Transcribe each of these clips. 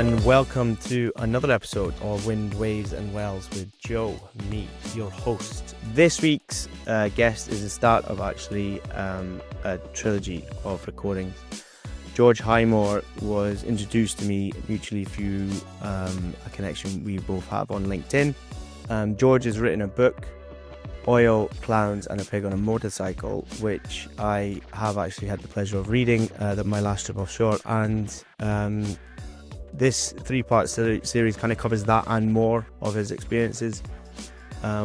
and welcome to another episode of Wind, Waves and Wells with Joe, me, your host. This week's guest is the start of actually a trilogy of recordings. George Highmoor was introduced to me mutually through a connection we both have on LinkedIn. George has written a book, Oil, Clowns and a Pig on a Motorcycle, which I have actually had the pleasure of reading my last trip offshore, and this three-part series kind of covers that and more of his experiences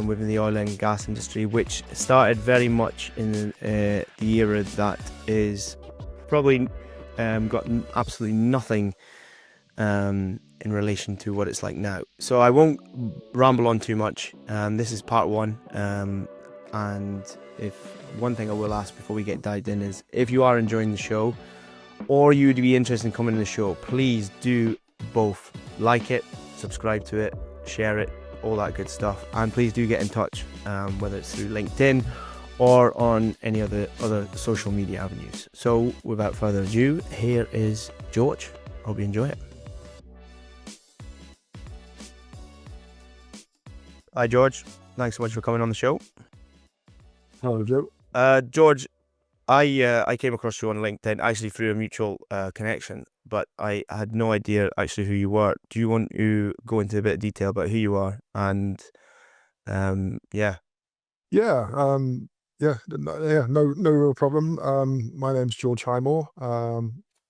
within the oil and gas industry, which started very much in the era that is probably got absolutely nothing in relation to what it's like now. So I won't ramble on too much. This is part one, and if one thing I will ask before we get dived in is, if you are enjoying the show or you would be interested in coming to the show, please do both like it, subscribe to it, share it, all that good stuff, and please do get in touch, whether it's through LinkedIn or on any other social media avenues. So without further ado, here is George. Hope you enjoy it. Hi George, thanks so much for coming on the show. Hello Joe. George, I came across you on LinkedIn actually through a mutual connection, but I had no idea actually who you were. Do you want to go into a bit of detail about who you are? And no real problem. My name's George Highmoor.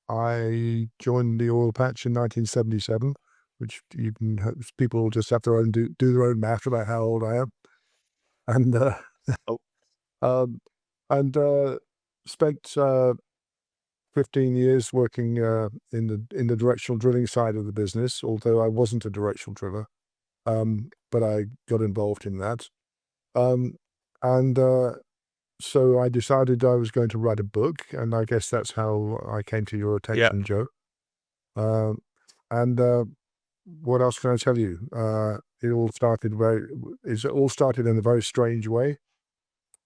I joined the oil patch in 1977, which people will just have to do their own math about how old I am, and spent 15 years working in the directional drilling side of the business, although I wasn't a directional driller, but I got involved in that. So I decided I was going to write a book, and I guess that's how I came to your attention, Joe. What else can I tell you? It all started in a very strange way,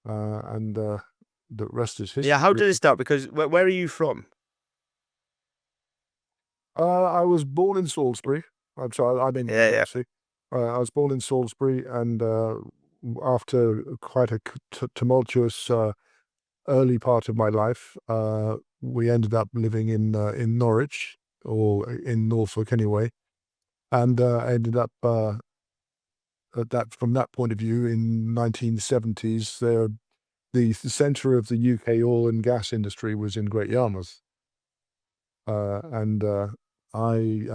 and the rest is history. Yeah, how did it start? Because where are you from? I was born in Salisbury. I'm sorry, I'm in Chelsea. I was born in Salisbury, and after quite a tumultuous early part of my life, we ended up living in Norwich, or in Norfolk anyway, and I ended up from that point of view in 1970s. The centre of the UK oil and gas industry was in Great Yarmouth, and I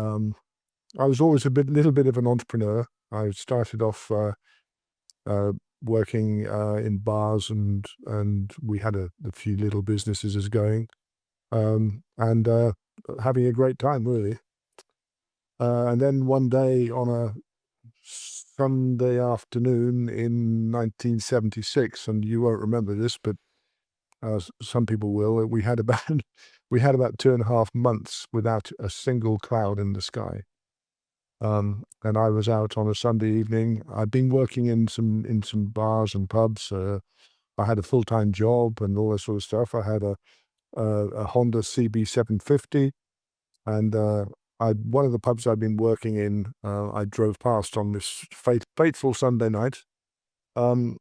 was always a little bit of an entrepreneur. I started off working in bars, and we had a few little businesses going, and having a great time, really. And then one day on a Sunday afternoon in 1976, and you won't remember this, but some people will, we had about 2.5 months without a single cloud in the sky. And I was out on a Sunday evening. I'd been working in some bars and pubs. I had a full-time job and all that sort of stuff. I had a Honda CB750, and one of the pubs I'd been working in, I drove past on this fateful Sunday night, and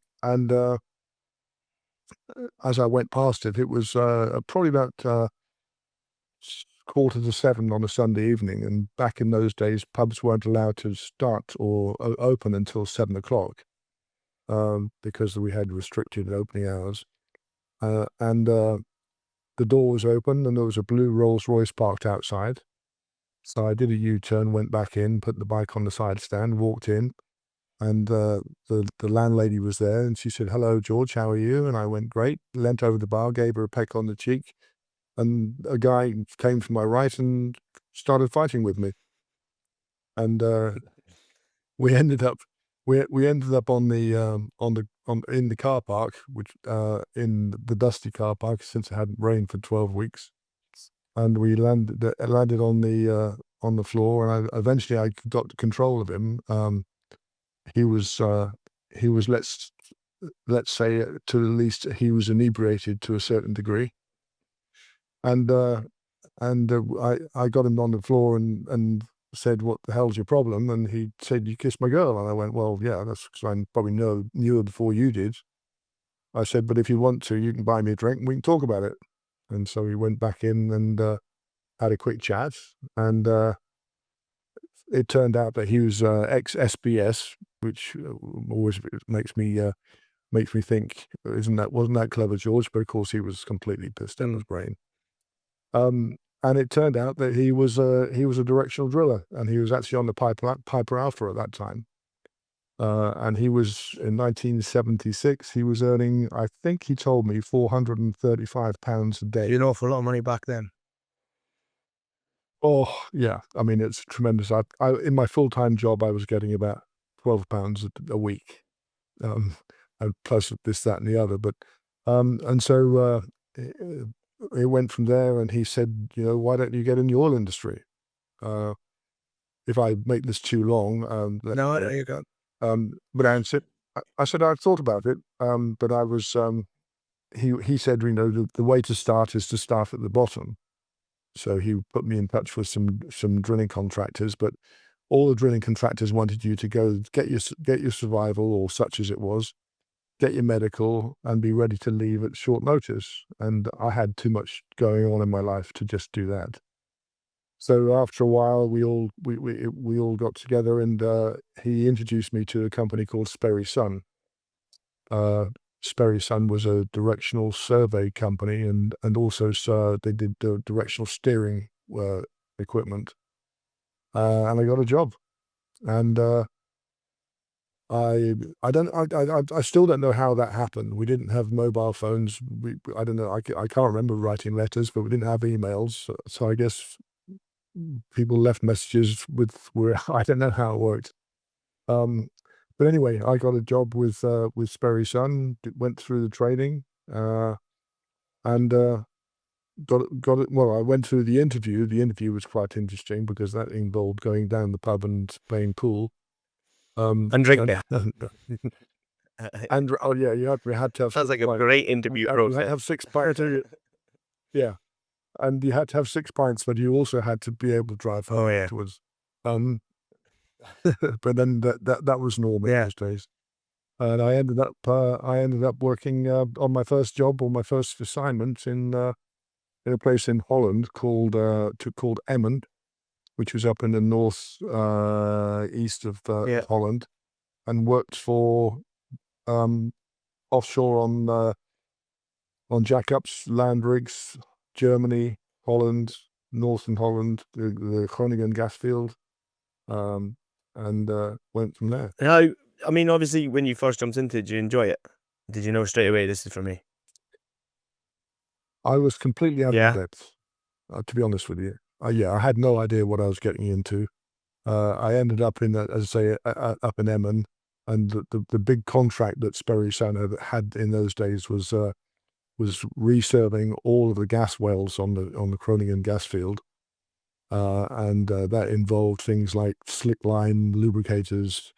as I went past it, it was probably about 6:45 on a Sunday evening, and back in those days, pubs weren't allowed to start or open until 7:00, because we had restricted opening hours. And the door was open, and there was a blue Rolls Royce parked outside. So I did a U-turn, went back in, put the bike on the side stand, walked in, and the landlady was there, and she said, "Hello, George, how are you?" And I went, "Great." Leant over the bar, gave her a peck on the cheek, and a guy came from my right and started fighting with me. And we ended up on in the car park, which in the dusty car park, since it hadn't rained for 12 weeks. And we landed on the floor, and eventually I got control of him. He was let's say, to the least, he was inebriated to a certain degree. And I got him on the floor, and said, "What the hell's your problem?" And he said, "You kissed my girl." And I went, "Well, yeah, that's because I probably knew her before you did." I said, "But if you want to, you can buy me a drink and we can talk about it." And so we went back in and had a quick chat. And it turned out that he was ex-SBS, which always makes me think, wasn't that clever, George? But of course, he was completely pissed in his brain. And it turned out that he was a directional driller, and he was actually on the Piper Alpha at that time. And he was in 1976. He was earning, I think he told me, £435 a day. You know, for a lot of money back then. Oh yeah, I mean it's tremendous. I in my full-time job I was getting about £12 a week, and plus this, that, and the other. But and so it went from there, and he said, why don't you get in the oil industry? If I make this too long, No, you got. but I said I've thought about it, but I was he said, the way to start is to start at the bottom. So he put me in touch with some drilling contractors, but all the drilling contractors wanted you to go get your survival, or such as it was, get your medical, and be ready to leave at short notice. And I had too much going on in my life to just do that. So after a while, we all got together, and he introduced me to a company called Sperry Sun. Sperry Sun was a directional survey company, and also they did directional steering equipment. And I got a job, and I still don't know how that happened. We didn't have mobile phones. I don't know. I can't remember writing letters, but we didn't have emails. So I guess people left messages where I don't know how it worked. But anyway, I got a job with Sperry Sun. Went through the training, and got it. Well, I went through the interview. The interview was quite interesting because that involved going down the pub and playing pool. And drink beer. And oh yeah, we had to have. Sounds like a great interview process. Have 6 pints. Yeah, and you had to have 6 pints, but you also had to be able to drive home afterwards. But then that was normal in those days. And I ended up working on my first job, or my first assignment, in a place in Holland called Emmen, which was up in the north east of Holland, and worked for offshore on jackups, land rigs, Germany, Holland, northern Holland, the Groningen gas field, and went from there. Now, I mean, obviously, when you first jumped into it, did you enjoy it? Did you know straight away this is for me? I was completely out of depth, to be honest with you. I had no idea what I was getting into. I ended up as I say, up in Emmen, and the big contract that Sperry Sun had in those days was resurveying all of the gas wells on the Groningen gas field, and that involved things like slick line lubricators,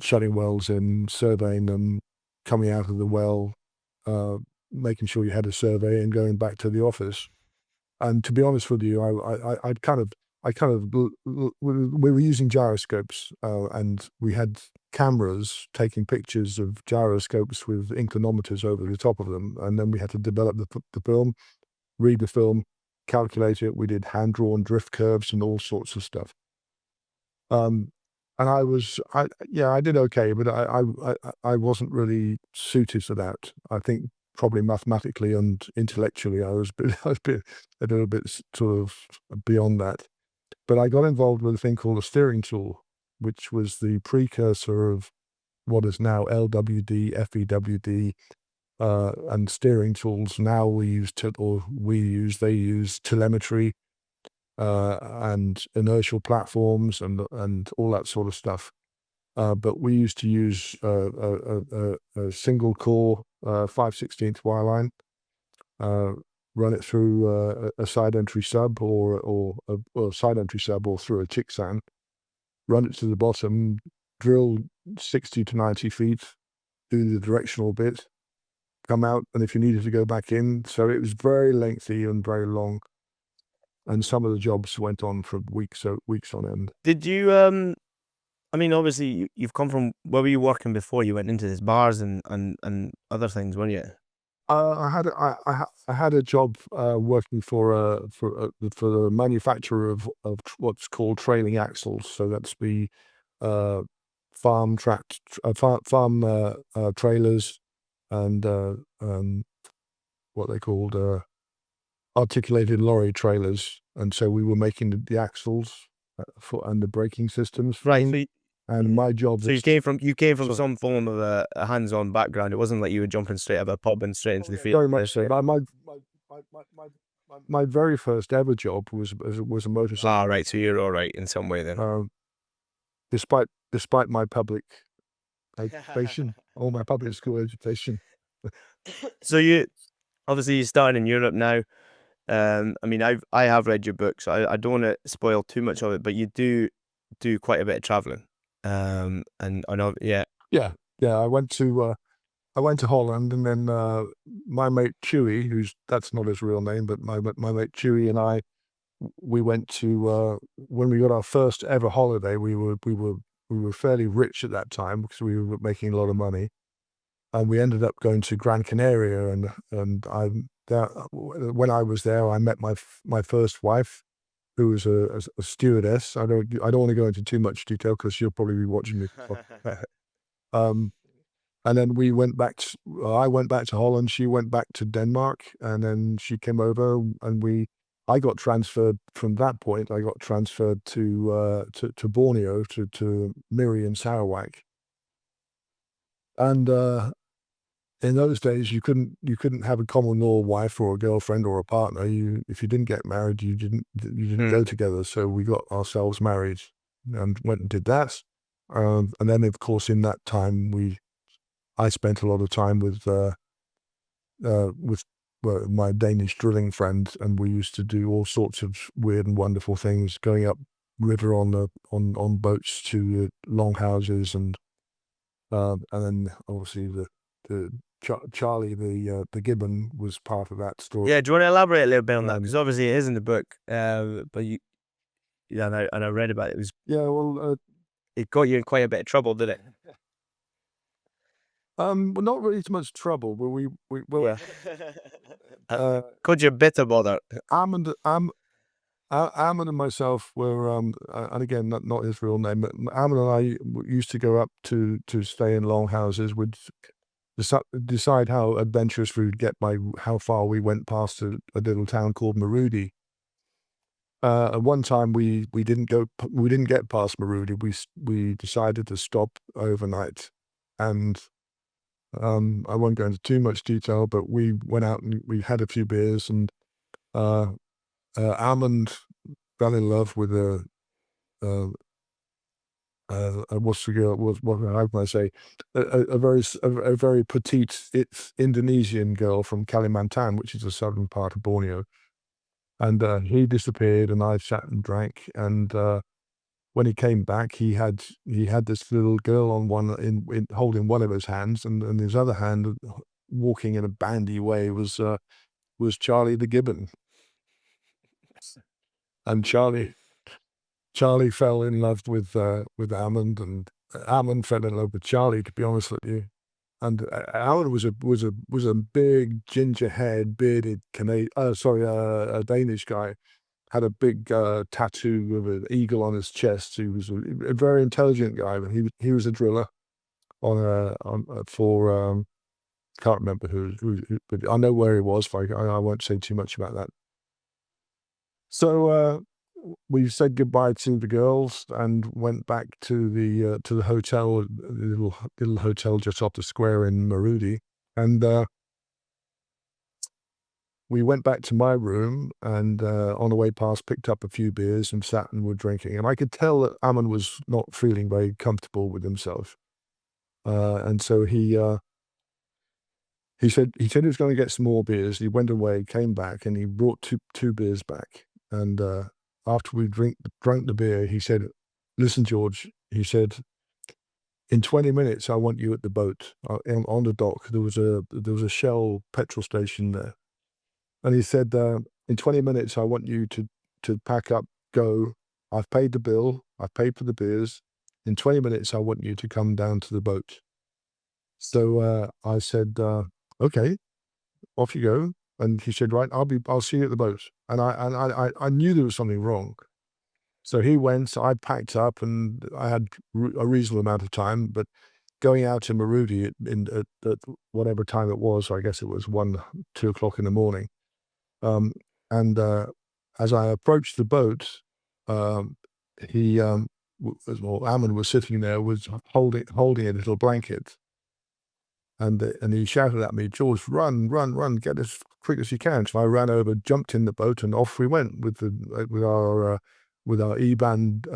shutting wells in, surveying them, coming out of the well, making sure you had a survey, and going back to the office. And to be honest with you, we were using gyroscopes, and we had cameras taking pictures of gyroscopes with inclinometers over the top of them, and then we had to develop the film, read the film, calculate it. We did hand-drawn drift curves and all sorts of stuff. And I did okay, but I wasn't really suited to that. I think probably mathematically and intellectually, I was a little bit sort of beyond that. But I got involved with a thing called a steering tool, which was the precursor of what is now LWD, FEWD, and steering tools. Now they use telemetry, and inertial platforms, and all that sort of stuff. But we used to use a single core 5/16 wireline, run it through a side entry sub, or a side entry sub, or through a chicksand, run it to the bottom, drill 60 to 90 feet, do the directional bit, come out, and if you needed to go back in. So it was very lengthy and very long. and some of the jobs went on for weeks on end. Did you I mean, obviously you've come from, where were you working before you went into this, bars and other things, weren't you? I had a job working for the manufacturer of what's called trailing axles. So that's the uh, farm trailers and what they called articulated lorry trailers. And so we were making the axles and the braking systems for Right. them. And my job So you was came from Sorry. some form of a hands-on background. It wasn't like you were jumping straight out of a pub and straight into the field. very much so. My very first ever job was a motorcycle. Ah, right. So you're all right in some way then. Despite my public education, all my public school education. So you obviously you started in Europe now. I mean, I have read your book, so I don't want to spoil too much of it, but you do quite a bit of traveling. And I know, yeah. Yeah. I went to Holland, and then my mate Chewy, that's not his real name, but my mate Chewy and I, we went to when we got our first ever holiday. We were fairly rich at that time because we were making a lot of money, and we ended up going to Gran Canaria. And I there when I was there, I met my first wife, who was a stewardess. I don't want to go into too much detail because she'll probably be watching this. Um, and then I went back to Holland. She went back to Denmark, and then she came over, and I got transferred from that point. I got transferred to Borneo, to Miri and Sarawak. And in those days, you couldn't have a common law wife or a girlfriend or a partner. If you didn't get married, you didn't go together. So we got ourselves married and went and did that. And then, of course, in that time, I spent a lot of time with my Danish drilling friend, and we used to do all sorts of weird and wonderful things, going up river on boats to longhouses, and then obviously Charlie the gibbon was part of that story. Yeah, do you want to elaborate a little bit on that? Because obviously it is in the book, but and I read about it. It was, Yeah, well, it got you in quite a bit of trouble, did it? well, not really too much trouble, but Yeah. Called you bitter bother. Armand and myself were, and again, not his real name, but Armand and I used to go up to stay in longhouses. We'd decide how adventurous we would get by how far we went past a little town called Marudi. At one time, we didn't get past Marudi. We decided to stop overnight, and I won't go into too much detail, but we went out and we had a few beers, and Armand fell in love with what's the girl? How can I say? A very petite Indonesian girl from Kalimantan, which is the southern part of Borneo. And he disappeared, and I sat and drank. And when he came back, he had this little girl on holding one of his hands, and his other hand, walking in a bandy way, was Charlie the gibbon. And Charlie fell in love with Hammond, and Hammond fell in love with Charlie, to be honest with you. And Hammond was a big ginger-haired, bearded a Danish guy. Had a big tattoo of an eagle on his chest. He was a very intelligent guy, but he was a driller for can't remember who, but I know where he was. I won't say too much about that. So we said goodbye to the girls and went back to the hotel, the little hotel just off the square in Marudi, and we went back to my room, and on the way past, picked up a few beers and sat and were drinking. And I could tell that Ammon was not feeling very comfortable with himself, and so he said he was going to get some more beers. He went away, came back, and he brought two beers back. And after we drank the beer, he said, "Listen, George," he said, "in 20 minutes, I want you at the boat on the dock. There was a Shell petrol station there." And he said, "In 20 minutes, I want you to to pack up, go. I've paid the bill. I've paid for the beers. In 20 minutes, I want you to come down to the boat. So I said, okay, off you go. And he said, right, I'll see you at the boat. And I knew there was something wrong. So he went, I packed up, and I had a reasonable amount of time, but going out to Marudi at whatever time it was, I guess it was 2 o'clock in the morning. And as I approached the boat, um, he, Ammon was sitting there, was holding a little blanket. And he shouted at me, "George, run, run, run, get as quick as you can." So I ran over, jumped in the boat, and off we went with our E-band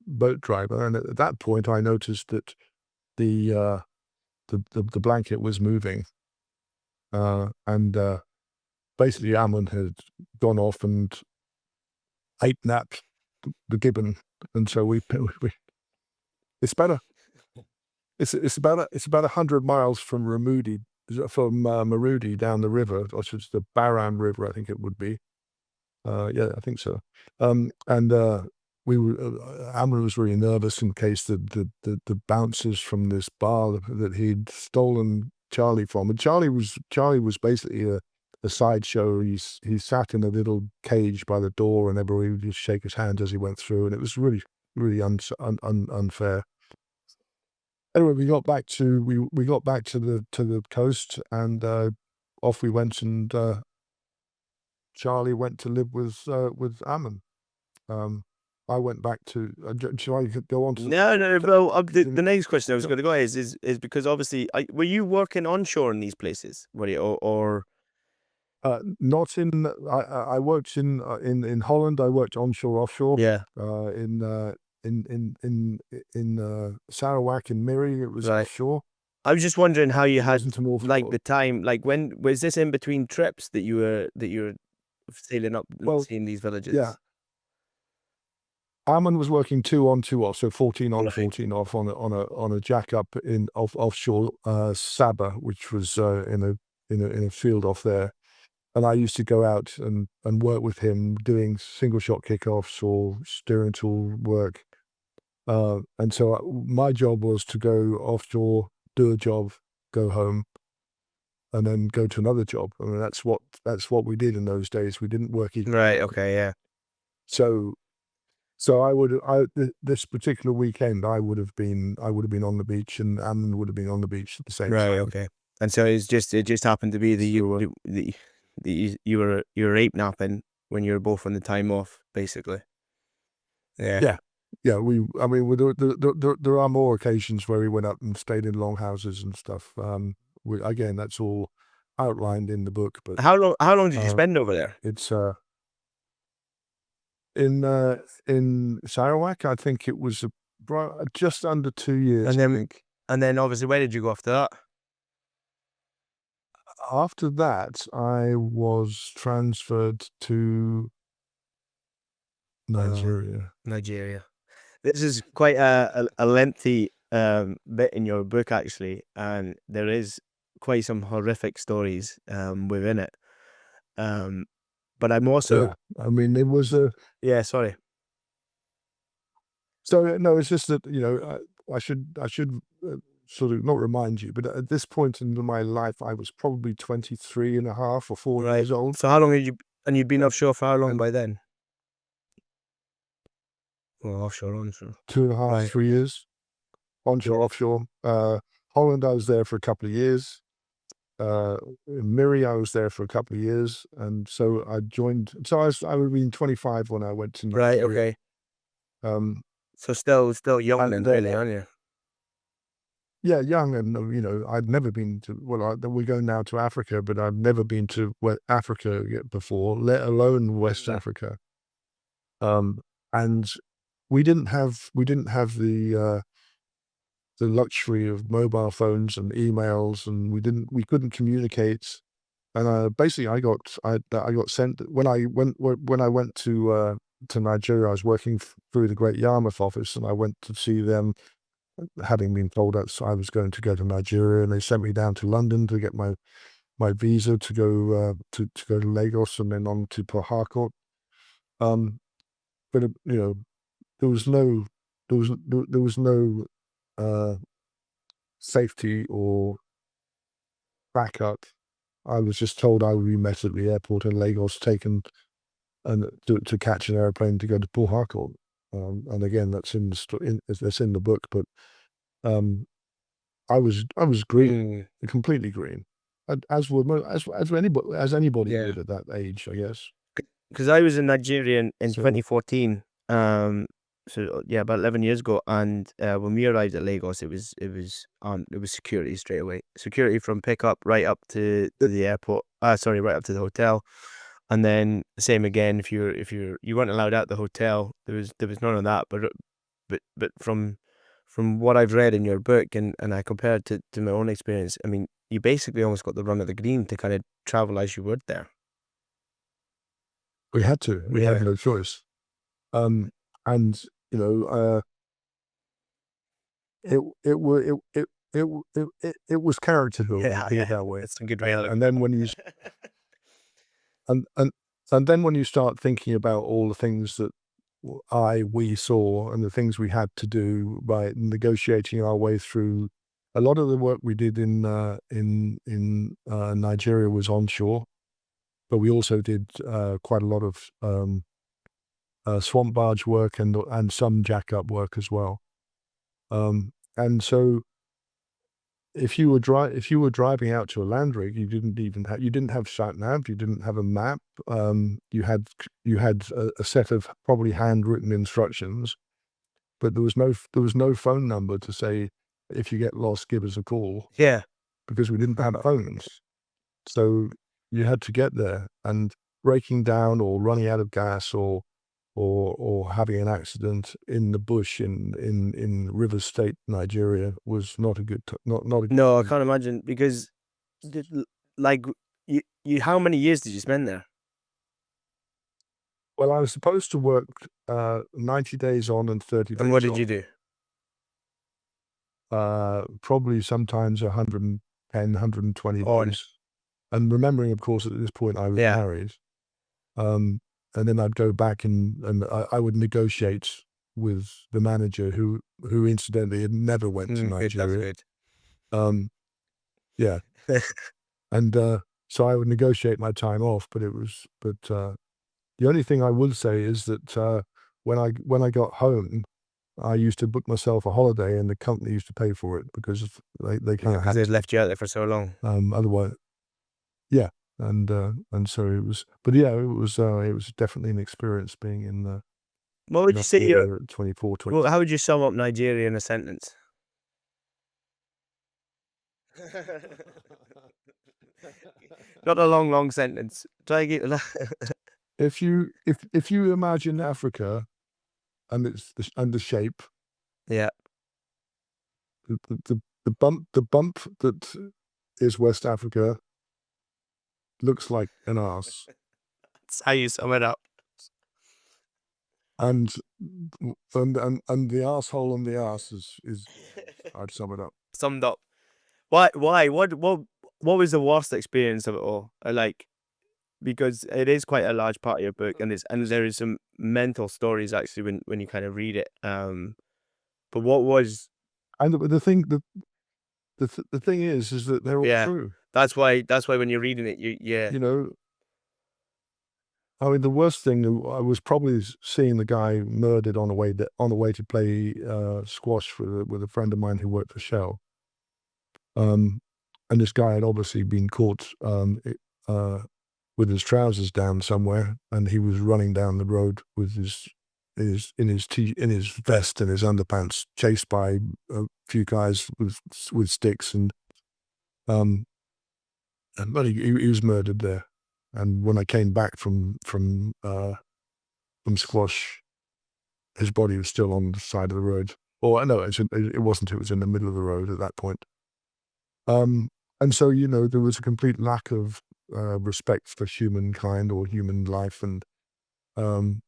boat driver. And at that point, I noticed that the blanket was moving, and basically Ammon had gone off and ate napped the gibbon, and so we it's better. It's about 100 miles from Marudi down the river, which is the Baram River, I think it would be. Yeah, I think so. And we were Amber was really nervous in case the bouncers from this bar that he'd stolen Charlie from. And Charlie was basically a sideshow. He sat in a little cage by the door, and everybody would just shake his hand as he went through, and it was really unfair. Anyway, we got back to the coast, and off we went, and Charlie went to live with Ammon. I went back to. Shall I go on to? No. Well, the next question I was going to go is because obviously, were you working onshore in these places? Were you or? Not in. I worked in Holland. I worked onshore, offshore. Yeah. In Sarawak and Miri, it was Right. offshore. I was just wondering how you had like the time, like when was this in between trips that you were sailing up and seeing these villages? Yeah. Ammon was working 2 on, 2 off, so 14 on, Right. 14 off on a jack up offshore Sabah, which was in a field off there. And I used to go out and work with him doing single shot kickoffs or steering tool work. And so my job was to go offshore, do a job, go home, and then go to another job. I mean, that's what we did in those days. We didn't work each. Right. Okay. Yeah. So this particular weekend, I would have been on the beach, and Ammon would have been on the beach at the same time. Right. Okay. And so it just happened to be that you were ape napping when you were both on the time off, basically. Yeah. Yeah. I mean, there are more occasions where we went up and stayed in longhouses and stuff. Again, that's all outlined in the book. But how long did you spend over there? It's in Sarawak, I think it was just under 2 years. And then obviously, where did you go after that? After that, I was transferred to Nigeria. Nigeria. This is quite a lengthy bit in your book, actually, and there is quite some horrific stories within it. But I'm also. Yeah, I mean, it was a. Yeah, sorry. So no, it's just that I should sort of not remind you, but at this point in my life, I was probably 23 and a half or 4 years old. So how long had you? And you'd been offshore for how long by then? Well, offshore, onshore. 2.5, 3 years. Onshore, offshore. Holland, I was there for a couple of years. In Miri, I was there for a couple of years, and so I joined. So I would have been 25 when I went to Nigeria. Right. Okay. So still young then, really, aren't you? Yeah, young, and I'd never been to. Well, we go now to Africa, but I've never been to Africa yet before, let alone West Africa. And we didn't have the luxury of mobile phones and emails, and we couldn't communicate. And basically, I got sent when I went to Nigeria. I was working through the Great Yarmouth office, and I went to see them, having been told that I was going to go to Nigeria, and they sent me down to London to get my visa to go to Lagos and then on to Port Harcourt. but there was no uh, safety or backup. I was just told I would be met at the airport in Lagos, taken and to catch an airplane to go to Port Harcourt. And again, that's that's in the book. But um, I was green, Mm, completely green, as would as anybody yeah. would at that age, I guess. Because I was in Nigeria in So 2014. So yeah, about 11 years ago, and when we arrived at Lagos, it was security straight away. Security from pickup right up to the airport. Sorry, right up to the hotel, and then same again. If you weren't allowed out the hotel, there was none of that. But from what I've read in your book, and I compared to my own experience, I mean, you basically almost got the run of the green to kind of travel as you would there. we had to. We had Yeah. no choice. And it it wa- it was character building, Yeah, put it yeah. that way. That's a good way of And looking then when you and and and then when you start thinking about all the things that we saw and the things we had to do by negotiating our way through, a lot of the work we did in Nigeria was onshore, but we also did quite a lot of swamp barge work and some jack-up work as well. And so if you were driving out to a land rig, you didn't have sat nav, you didn't have a map. You had a set of probably handwritten instructions, but there was no phone number to say, if you get lost, give us a call, Yeah. because we didn't have phones. So you had to get there, and breaking down or running out of gas or having an accident in the bush in Rivers State, Nigeria, was not a good not a No, I good. can't imagine because, like, how many years did you spend there? Well, I was supposed to work 90 days on and 30 And what days did you off. do? Probably sometimes 110, 120 On. days. And remembering, of course, at this point I was Yeah. married. Um, and then I'd go back and I would negotiate with the manager, who incidentally had never went to Good. That's Nigeria. good. Um, yeah, and so I would negotiate my time off. But the only thing I would say is that when I got home, I used to book myself a holiday, and the company used to pay for it because they kind Yeah, of because had they'd to. left you out there for so long. Otherwise, yeah, and so it was. But yeah, it was definitely an experience being What would in you say your Nigeria at 24, Well, 20. how would you sum up Nigeria in a sentence? Not a long, long sentence. Try and get. If you imagine Africa and the shape, Yeah. the bump that is West Africa looks like an arse, That's how you sum it up. and and the asshole on the arse is I'd sum it up. Summed up. Why? Why? What was the worst experience of it all? Like, because it is quite a large part of your book, and there is some mental stories actually when you kind of read it. But what was? And the thing is that they're all Yeah, true. that's why when you're reading it, yeah. You know, I mean, the worst thing I was probably seeing the guy murdered on the way to play squash with a friend of mine who worked for Shell. And this guy had obviously been caught with his trousers down somewhere, and he was running down the road with in his vest and his underpants, chased by a few guys with sticks, um, but he was murdered there. And when I came back from squash, his body was still on the side of the road. Or no, it wasn't. It was in the middle of the road at that point. Um, and so, there was a complete lack of respect for humankind or human life, and um,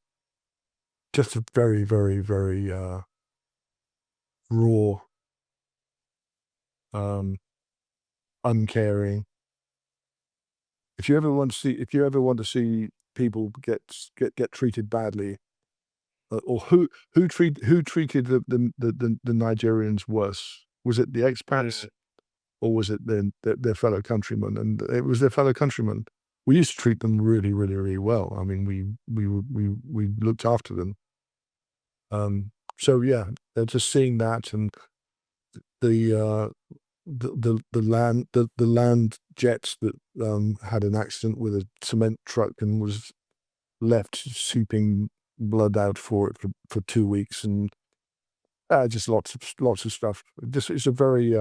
just a very, very, very raw, um, uncaring. If you ever want to see people get treated badly, or who treated the Nigerians worse? Was it the expats, or was it their fellow countrymen? And it was their fellow countrymen. We used to treat them really, really, really well. I mean, we looked after them. So yeah, just seeing that, and the the land jets that had an accident with a cement truck and was left seeping blood out for it for 2 weeks, and just lots of stuff. Just it's a very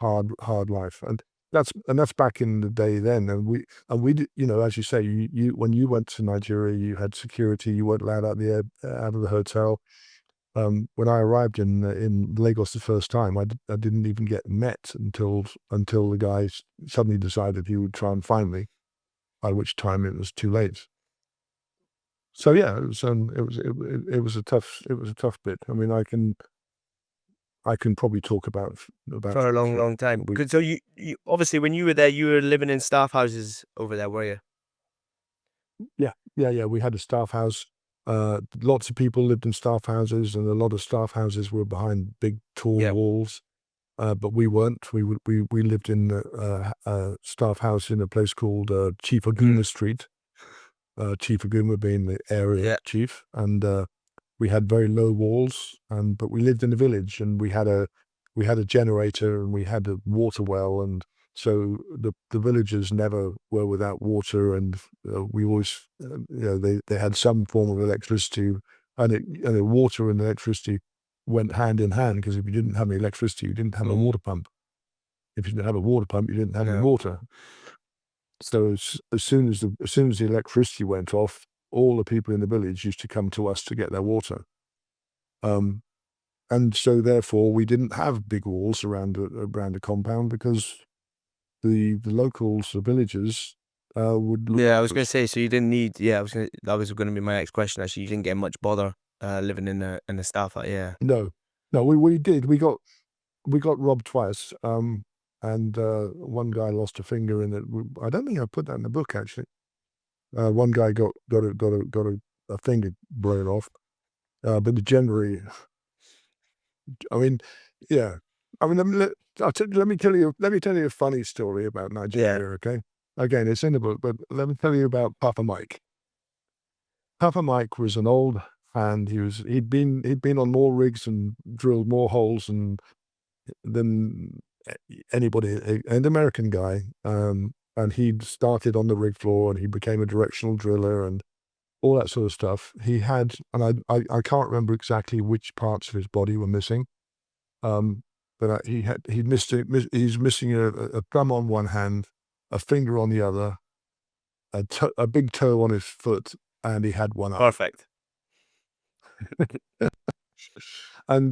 hard life, and that's back in the day then. And you know, as you say, you when you went to Nigeria, you had security. You weren't allowed out of the hotel. When I arrived in Lagos the first time, I didn't even get met until the guy suddenly decided he would try and find me, by which time it was too late. So yeah, it was a tough bit. I mean, I can probably talk about For a long, long time. we So you obviously when you were there, you were living in staff houses over there, were you? yeah. We had a staff house. Lots of people lived in staff houses, and a lot of staff houses were behind big tall Yeah. walls. But we weren't. We lived in a staff house in a place called Chief Aguma Street. Chief Aguma being the area Yeah. chief, and we had very low walls, but we lived in a village, and we had a generator, and we had a water well, and so the villagers never were without water, and we always you know, they had some form of electricity, and water and electricity went hand in hand, because if you didn't have any electricity, you didn't have a water pump. If you didn't have a water pump, you didn't have any No. water. So as soon as the electricity went off, all the people in the village used to come to us to get their water. Um, and so therefore we didn't have big walls around a compound, because the locals, the villagers, would look Yeah, I was after gonna us. say, so you didn't need. Yeah, that was gonna be my next question. Actually, you didn't get much bother living in a staff hut. Yeah. No, no, we did. We got robbed twice. And one guy lost a finger in it. I don't think I put that in the book, actually. One guy got a finger blown off. But generally, I mean, yeah. I mean, let me tell you a funny story about Yeah. Nigeria. Okay, again, it's in the book, but let me tell you about Papa Mike. Papa Mike was an old hand. He'd been on more rigs and drilled more holes than anybody. An American guy, and he'd started on the rig floor, and he became a directional driller and all that sort of stuff. He had, and I can't remember exactly which parts of his body were missing. Um, but he's missing a thumb on one hand, a finger on the other, a big toe on his foot, and he had one eye. Perfect. And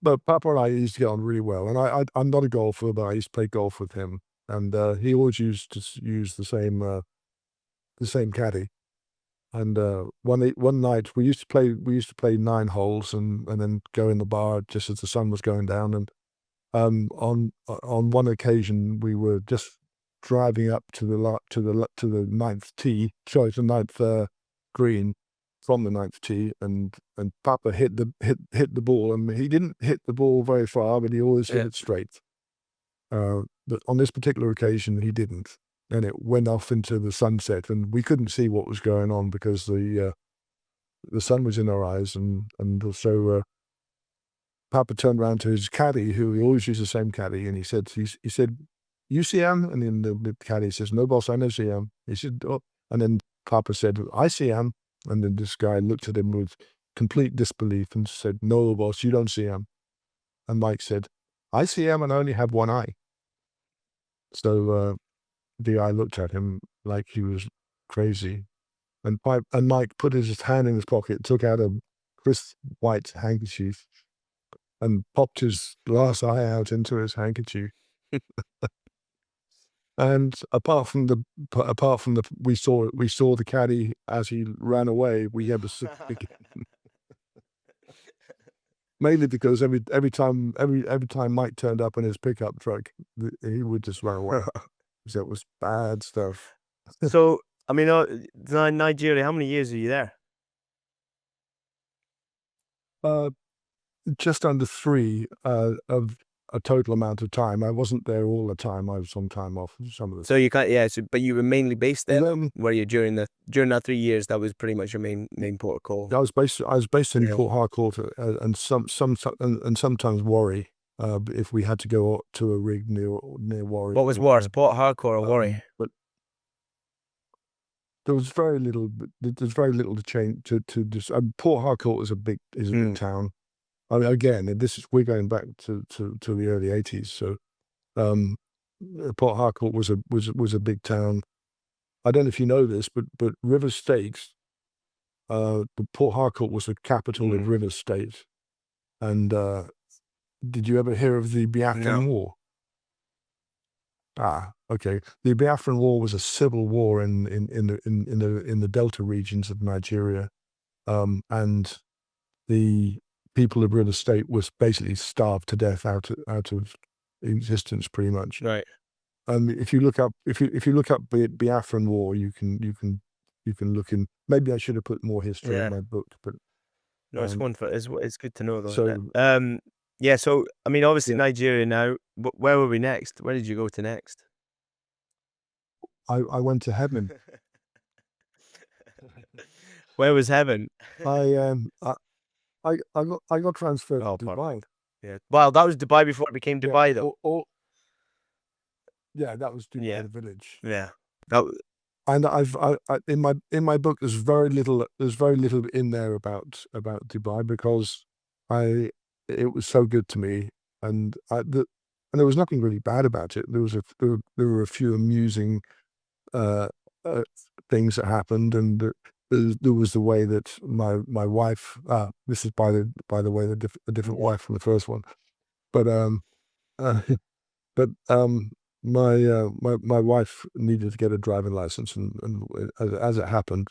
but Papa and I used to get on really well. And I'm not a golfer, but I used to play golf with him, and he always used to use the same caddy. And one night we used to play 9 holes, and then go in the bar just as the sun was going down. And on one occasion, we were just driving up to the ninth tee, sorry, to the ninth green from the ninth tee, and Papa hit the ball, and he didn't hit the ball very far, but he always hit Yeah. it straight. But on this particular occasion, he didn't, and it went off into the sunset, and we couldn't see what was going on because the sun was in our eyes, and so. Papa turned around to his caddy, who he always used the same caddy, and he said, "You see him?" And then the caddy says, "No, boss, I no see him." He said, "Oh," and then Papa said, "I see him." And then this guy looked at him with complete disbelief and said, "No, boss, you don't see him." And Mike said, "I see him, and I only have one eye." So the guy looked at him like he was crazy, and Mike put his hand in his pocket, took out a crisp white handkerchief, and popped his glass eye out into his handkerchief. And apart from the we saw the caddy as he ran away. We had to sit again, mainly because every time Mike turned up in his pickup truck, he would just run away. So it was bad stuff. So, I mean, Nigeria, how many years are you there? Just under 3 of a total amount of time. I wasn't there all the time. I was on time off some of the. So you can't, yeah. So, but you were mainly based there, Then were you, during that 3 years? That was pretty much your main port of call. I was based in Yeah. Port Harcourt and sometimes Warri. If we had to go to a rig near Warri. What was worse, Port Harcourt or Warri? But there was very little. There's very little to change to this. Port Harcourt is a big town. I mean, again, we're going back to the early 80s. So, Port Harcourt was a big town. I don't know if you know this, but River State, Port Harcourt was the capital of River State. And did you ever hear of the Biafran War? Ah, okay. The Biafran War was a civil war in the Delta regions of Nigeria, and the people of River State was basically starved to death out of existence, pretty much. Right. If you look up Biafran War, you can look in. Maybe I should have put more history in my book, but no, it's fun it's good to know though. So yeah. So I mean, obviously Nigeria now. Where were we next? Where did you go to next? I went to heaven. Where was heaven? I got transferred to Dubai. Yeah. Well, that was Dubai before it became Dubai, though. Yeah, that was Dubai, the village. Yeah. And in my book, there's very little in there about Dubai, because it was so good to me, and there was nothing really bad about it. There were a few amusing things that happened, and there was the way that my wife. This is by the way a different wife from the first one, but my wife needed to get a driving license, and as it happened,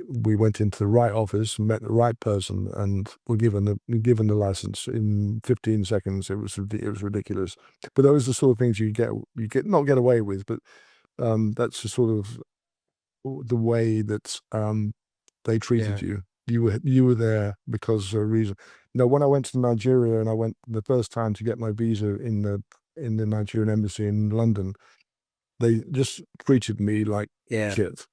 we went into the right office, met the right person, and were given the license in 15 seconds. It was ridiculous, but those are the sort of things you not get away with, but that's the sort of the way that they treated you. You were there because of a reason. When I went to Nigeria, and I went the first time to get my visa in the Nigerian embassy in London, they just treated me like shit.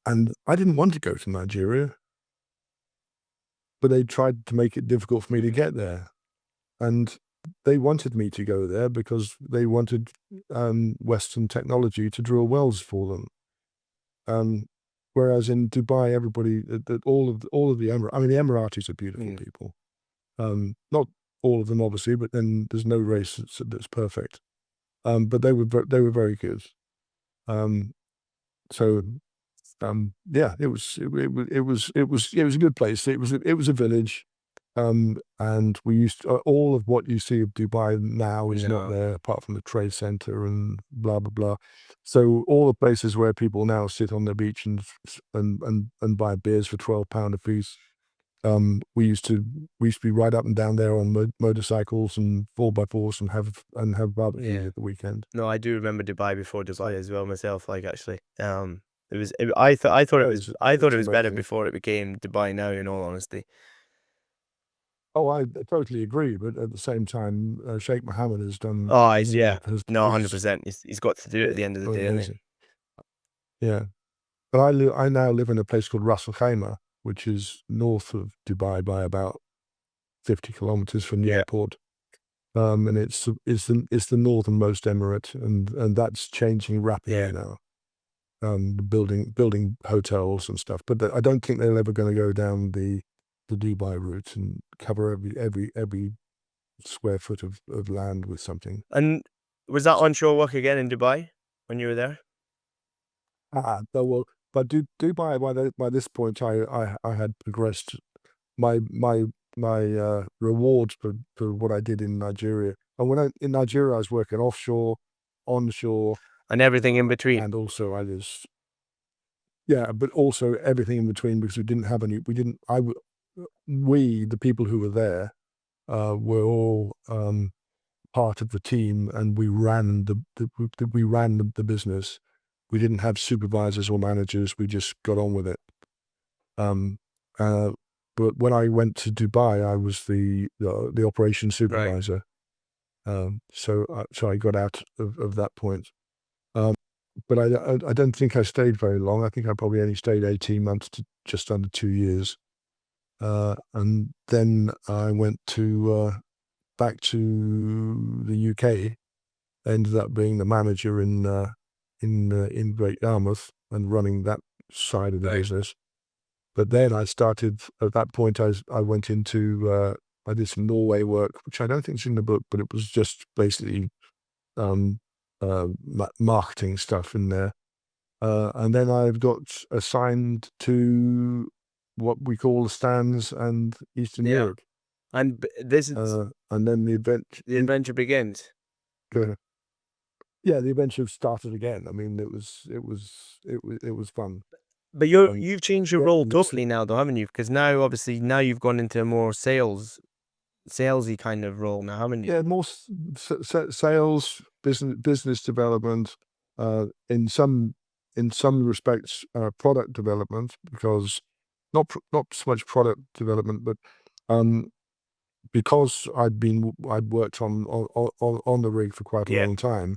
And I didn't want to go to Nigeria, but they tried to make it difficult for me to get there. And they wanted me to go there because they wanted Western technology to drill wells for them. Whereas in Dubai, everybody, all of the the Emiratis are beautiful people. Not all of them, obviously, but then there's no race that's perfect. But they were very good. Yeah, it was a good place. It was a village, and we used to, all of what you see of Dubai now is not there, apart from the trade center and blah blah blah. So all the places where people now sit on the beach and buy beers for £12 a piece. We used to be right up and down there on motorcycles and 4x4s and have barbecue at the weekend. No, I do remember Dubai before Dubai as well myself. Like, actually, I thought it was better before it became Dubai now, in all honesty. Oh, I totally agree, but at the same time, Sheikh Mohammed has done. Oh, 100%. He's got to do it at the end of the day, hasn't he? Yeah, but I now live in a place called Ras Al Khaimah, which is north of Dubai by about 50 kilometers from the airport. And it's the northernmost emirate, and that's changing rapidly now. Building hotels and stuff, but I don't think they're ever going to go down the Dubai route and cover every square foot of land with something. And was that onshore work again in Dubai when you were there? Well, but Dubai, by this point, I had progressed. My rewards for what I did in Nigeria, and in Nigeria I was working offshore, onshore, and everything in between. And also but also everything in between, because the people who were there were all part of the team, and we ran the business. We didn't have supervisors or managers. We just got on with it. but when I went to Dubai, I was the operations supervisor. So I got out of that point. But I don't think I stayed very long. I think I probably only stayed 18 months to just under 2 years. And then I went back to the UK. I ended up being the manager in Great Yarmouth and running that side of the business. But then I started at that point. I went into I did some Norway work, which I don't think is in the book, but it was just basically um, marketing stuff in there. And then I've got assigned to what we call the stands and Eastern Europe. And this is and then the adventure begins. Yeah, the adventure started again. I mean, it was fun. But you've changed your role totally now, though, haven't you? Because now, obviously, you've gone into a more salesy kind of role now, haven't you? Yeah, more sales, business development. In some respects, product development, because not so much product development, but because I'd worked on the rig for quite a long time.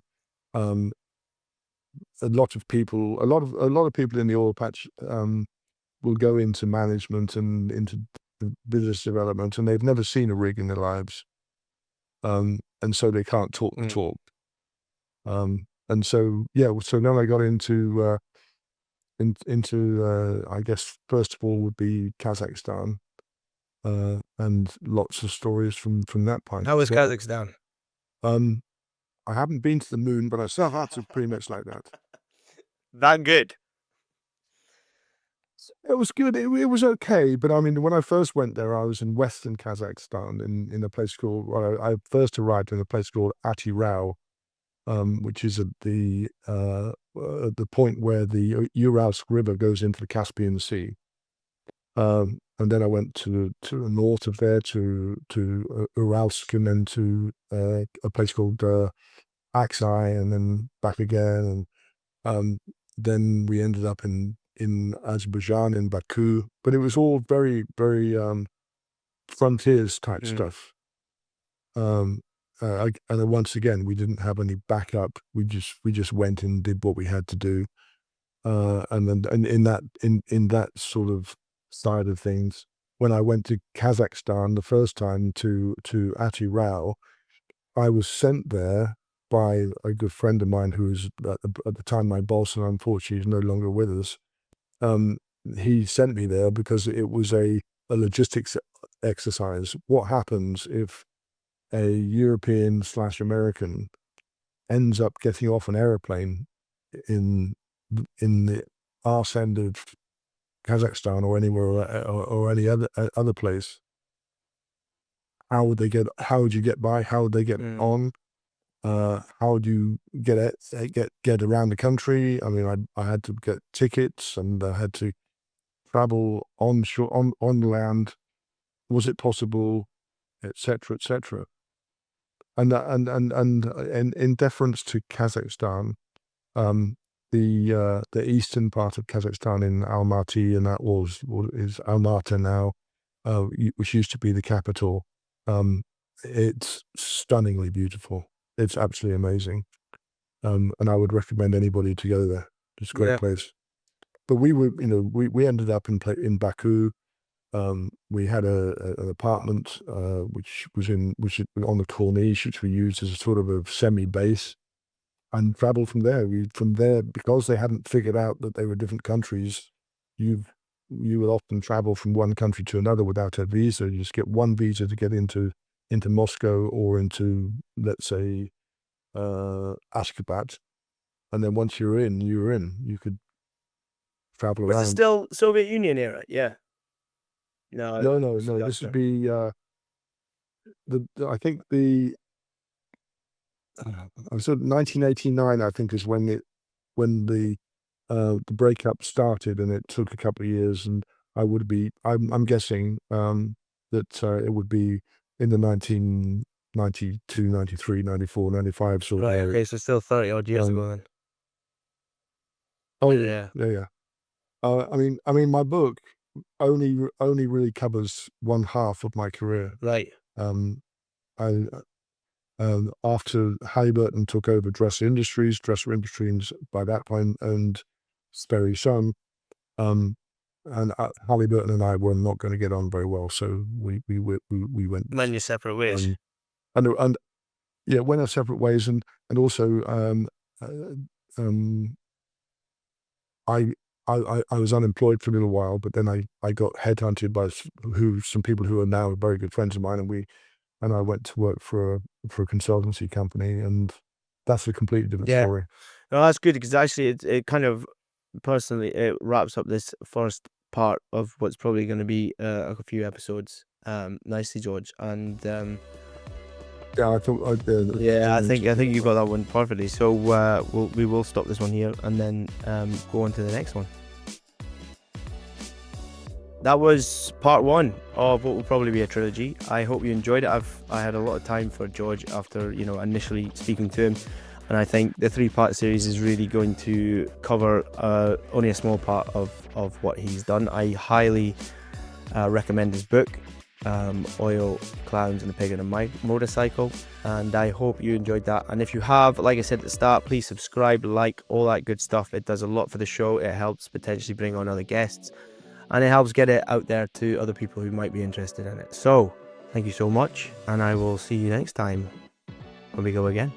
A lot of people in the oil patch will go into management and into business development, and they've never seen a rig in their lives, and so they can't talk the talk. And so so then I got into I guess first of all would be Kazakhstan, and lots of stories from that point. How was Kazakhstan? I haven't been to the moon, but I saw lots of pretty much like that. That good? It was good. It was okay, but I mean, when I first went there, I was in Western Kazakhstan in a place called. Well, I first arrived in a place called Atirau, which is at the point where the Uralsk River goes into the Caspian Sea. And then I went to the north of there to Uralsk, and then to a place called Aksai, and then back again, and then we ended up in Azerbaijan, in Baku. But it was all very, very frontiers type stuff. And then once again, we didn't have any backup. We just went and did what we had to do. And then in that sort of side of things, when I went to Kazakhstan the first time to Atirau, I was sent there by a good friend of mine who was at the time my boss, and unfortunately is no longer with us. He sent me there because it was a logistics exercise. What happens if a European/American ends up getting off an airplane in the arse end of Kazakhstan or anywhere or any other place? How would you get by? How would they get on? How would you get around the country? I mean, I had to get tickets, and I had to travel onshore, on land. Was it possible, etc., etc. And in deference to Kazakhstan, the eastern part of Kazakhstan in Almaty, and that is Almaty now, which used to be the capital. It's stunningly beautiful. It's absolutely amazing. And I would recommend anybody to go there. It's a great place. But we ended up in Baku. We had an apartment which was on the Corniche, which we used as a sort of a semi-base, and traveled from there. Because they hadn't figured out that they were different countries. You would often travel from one country to another without a visa. You just get one visa to get into Moscow or into, let's say, Ashgabat, and then once you're in, you could travel around. Was it still Soviet Union era? Yeah. No. This would be I think the 1989. I think is when the breakup started, and it took a couple of years, and I'm guessing that it would be in the 1992, 93, 94, 95 sort of area. Okay, so still 30 odd years ago then. Oh yeah. I mean, my book only really covers one half of my career. Right. I After Halliburton took over Dresser Industries by that point owned Sperry Son, and Halliburton and I were not going to get on very well, so we went Went your separate ways. and yeah, went our separate ways, and also uh, um, I. I was unemployed for a little while, but then I got headhunted by some people who are now very good friends of mine, and I went to work for a consultancy company, and that's a completely different Yeah. story. No, that's good because actually it kind of personally it wraps up this first part of what's probably going to be a few episodes nicely, George. And Yeah, I thought. yeah, I think you got that one perfectly. So we will stop this one here and then go on to the next one. That was part one of what will probably be a trilogy. I hope you enjoyed it. I had a lot of time for George after initially speaking to him, and I think the 3-part series is really going to cover only a small part of what he's done. I highly recommend his book, Oil, Clowns and a Pig and a Motorcycle, and I hope you enjoyed that. And if you have, like I said at the start, please subscribe, like, all that good stuff. It does a lot for the show. It helps potentially bring on other guests, and it helps get it out there to other people who might be interested in it. So thank you so much, and I will see you next time when we go again.